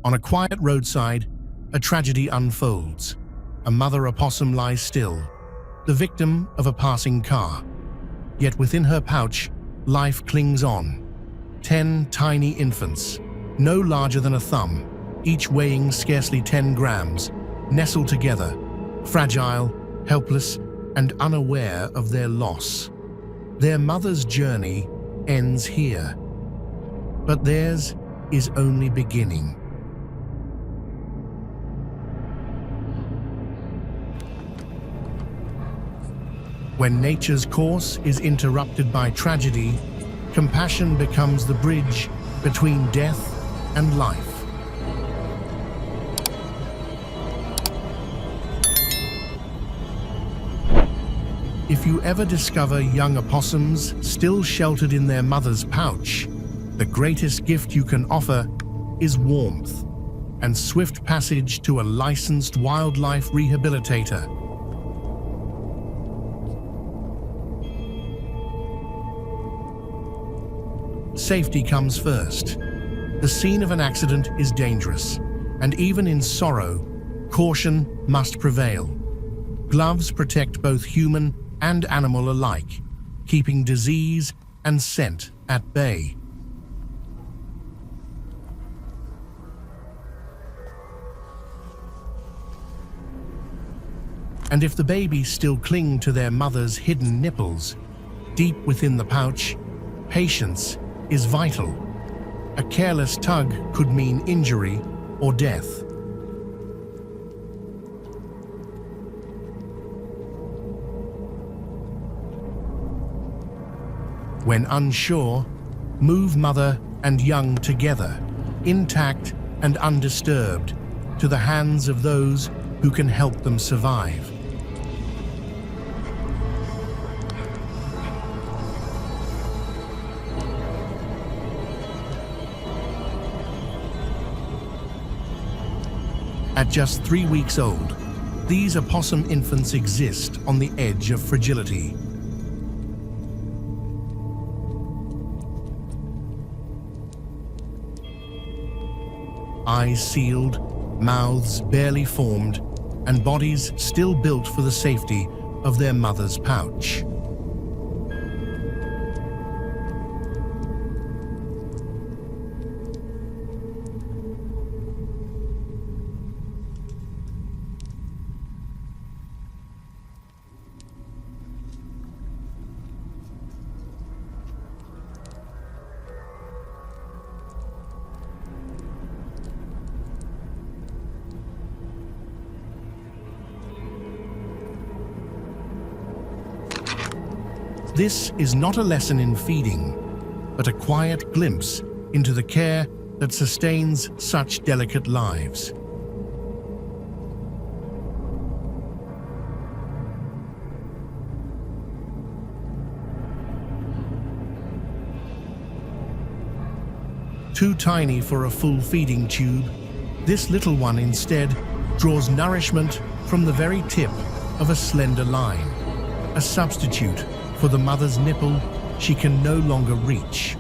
On a quiet roadside, a tragedy unfolds. A mother opossum lies still, the victim of a passing car. Yet within her pouch, life clings on. 10 tiny infants, no larger than a thumb, each weighing scarcely 10 grams, nestle together, fragile, helpless, and unaware of their loss. Their mother's journey ends here, but theirs is only beginning. When nature's course is interrupted by tragedy, compassion becomes the bridge between death and life. If you ever discover young opossums still sheltered in their mother's pouch, the greatest gift you can offer is warmth and swift passage to a licensed wildlife rehabilitator. Safety comes first. The scene of an accident is dangerous, and even in sorrow, caution must prevail. Gloves protect both human and animal alike, keeping disease and scent at bay. And if the babies still cling to their mother's hidden nipples, deep within the pouch, patience is vital. A careless tug could mean injury or death. When unsure, move mother and young together, intact and undisturbed, to the hands of those who can help them survive. At just 3 weeks old, these opossum infants exist on the edge of fragility. Eyes sealed, mouths barely formed, and bodies still built for the safety of their mother's pouch. This is not a lesson in feeding, but a quiet glimpse into the care that sustains such delicate lives. Too tiny for a full feeding tube, this little one instead draws nourishment from the very tip of a slender line, a substitute for the mother's nipple she can no longer reach.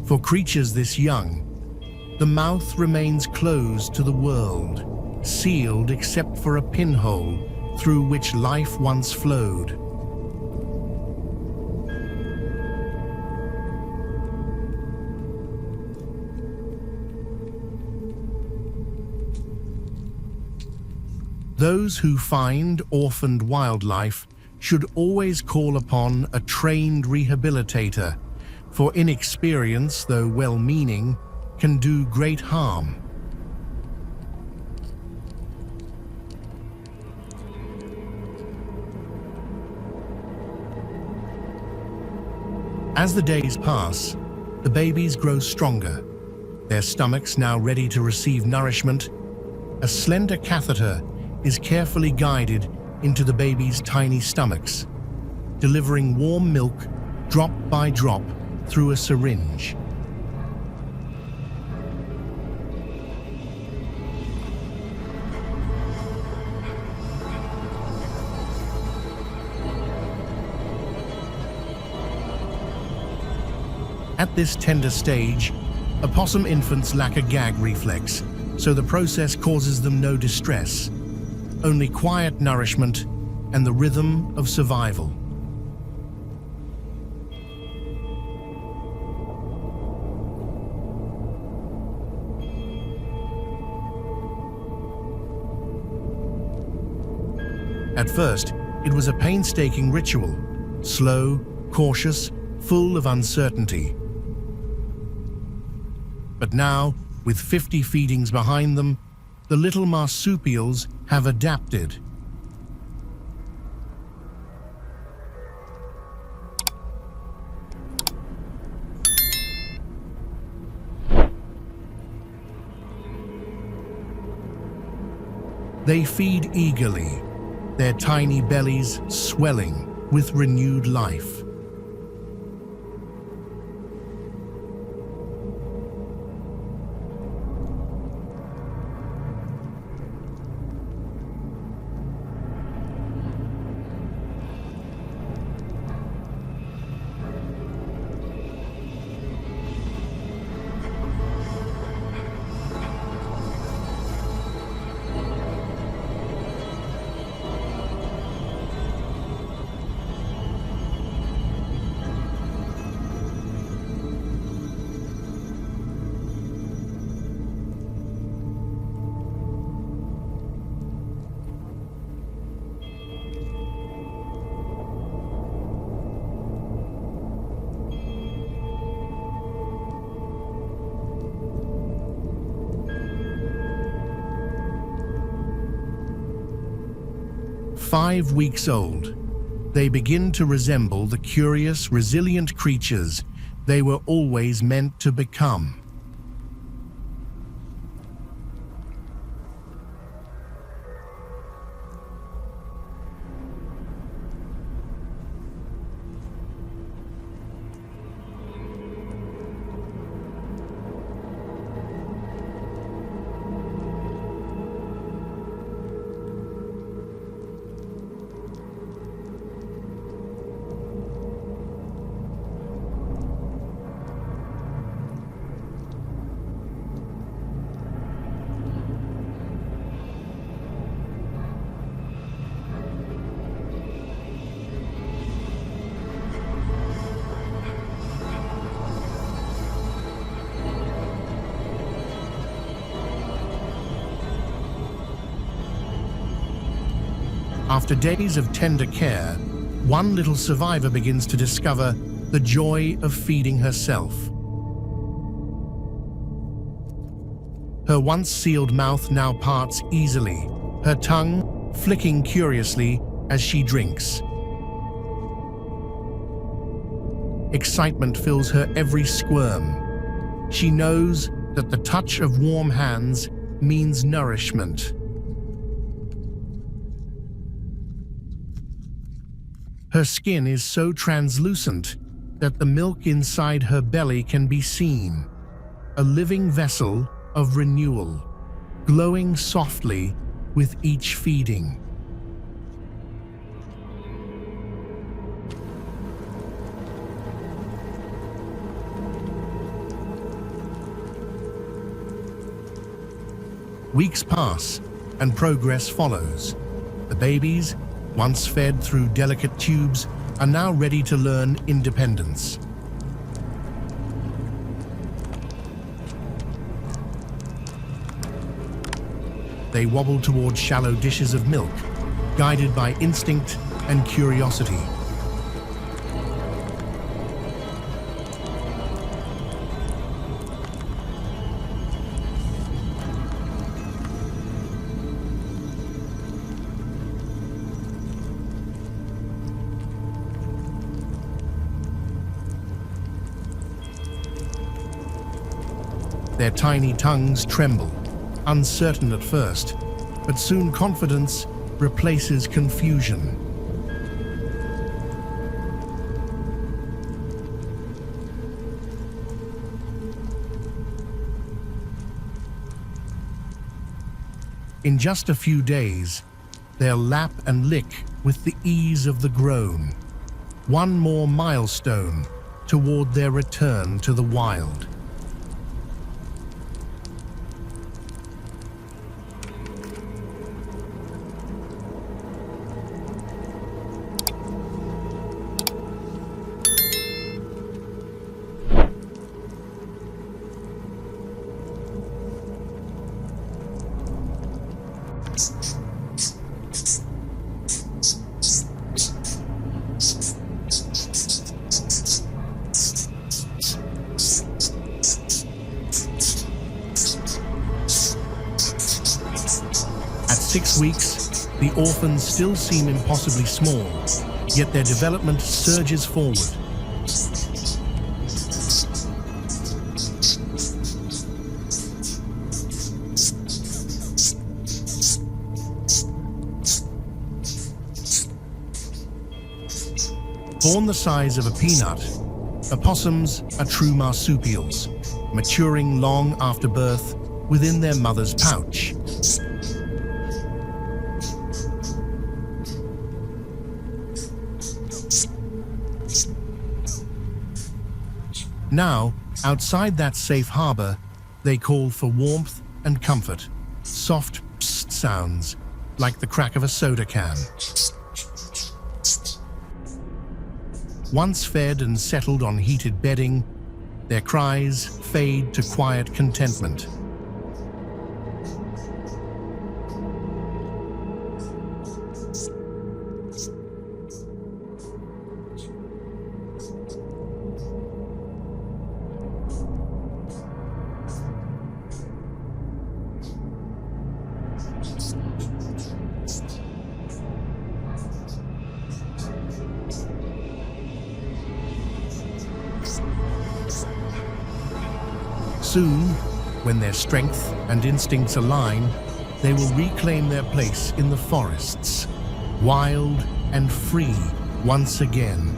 For creatures this young, the mouth remains closed to the world, sealed except for a pinhole through which life once flowed. Those who find orphaned wildlife should always call upon a trained rehabilitator, for inexperience, though well-meaning, can do great harm. As the days pass, the babies grow stronger, their stomachs now ready to receive nourishment. A slender catheter is carefully guided into the baby's tiny stomachs, delivering warm milk drop by drop through a syringe. At this tender stage, opossum infants lack a gag reflex, so the process causes them no distress, only quiet nourishment and the rhythm of survival. At first, it was a painstaking ritual, slow, cautious, full of uncertainty. But now, with 50 feedings behind them, the little Marsupials have adapted. They feed eagerly, their tiny bellies swelling with renewed life. "5 weeks old, they begin to resemble the curious, resilient creatures they were always meant to become. After days of tender care, one little survivor begins to discover the joy of feeding herself. Her once sealed mouth now parts easily, her tongue flicking curiously as she drinks. Excitement fills her every squirm. She knows that the touch of warm hands means nourishment. Her skin is so translucent that the milk inside her belly can be seen, a living vessel of renewal, glowing softly with each feeding. Weeks pass and progress follows. The babies, once fed through delicate tubes, are now ready to learn independence. They wobble toward shallow dishes of milk, guided by instinct and curiosity. Their tiny tongues tremble, uncertain at first, but soon confidence replaces confusion. In just a few days, they'll lap and lick with the ease of the grown. One more milestone toward their return to the wild. At 6 weeks, the orphans still seem impossibly small, yet their development surges forward. Born the size of a peanut, opossums are true marsupials, maturing long after birth within their mother's pouch. Now, outside that safe harbor, they call for warmth and comfort, soft psst sounds like the crack of a soda can. Once fed and settled on heated bedding, their cries fade to quiet contentment. Soon, when their strength and instincts align, they will reclaim their place in the forests, wild and free once again.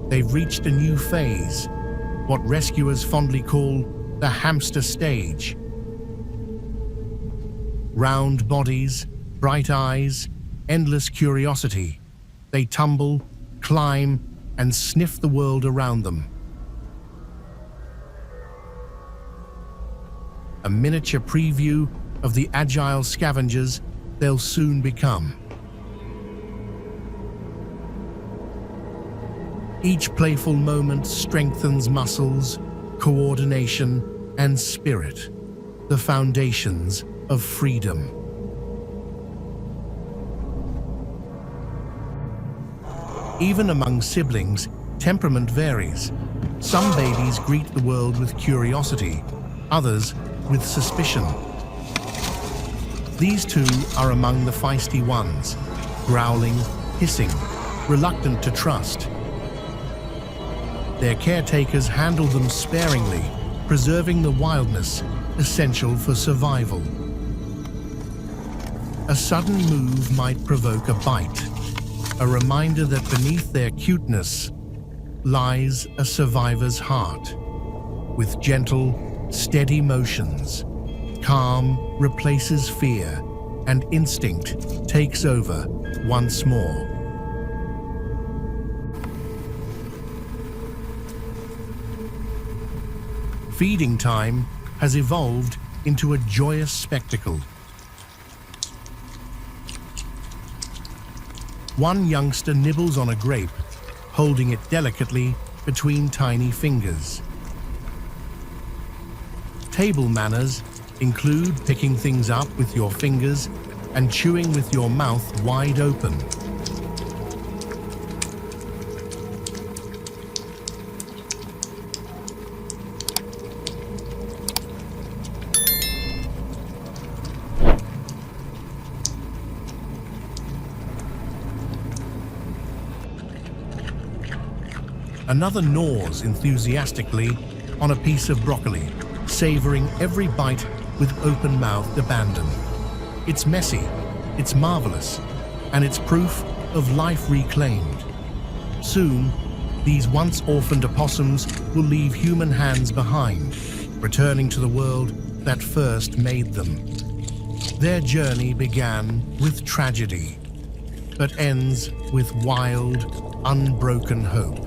They've reached a new phase, what rescuers fondly call the hamster stage. Round bodies, bright eyes, endless curiosity. They tumble, climb, and sniff the world around them. A miniature preview of the agile scavengers they'll soon become. Each playful moment strengthens muscles, coordination, and spirit, the foundations of freedom. Even among siblings, temperament varies. Some babies greet the world with curiosity, others with suspicion. These two are among the feisty ones, growling, hissing, reluctant to trust. Their caretakers handle them sparingly, preserving the wildness essential for survival. A sudden move might provoke a bite, a reminder that beneath their cuteness lies a survivor's heart. With gentle, steady motions, calm replaces fear, and instinct takes over once more. Feeding time has evolved into a joyous spectacle. One youngster nibbles on a grape, holding it delicately between tiny fingers. Table manners include picking things up with your fingers and chewing with your mouth wide open. Another gnaws enthusiastically on a piece of broccoli, savoring every bite with open-mouthed abandon. It's messy, it's marvelous, and it's proof of life reclaimed. Soon, these once orphaned opossums will leave human hands behind, returning to the world that first made them. Their journey began with tragedy, but ends with wild, unbroken hope.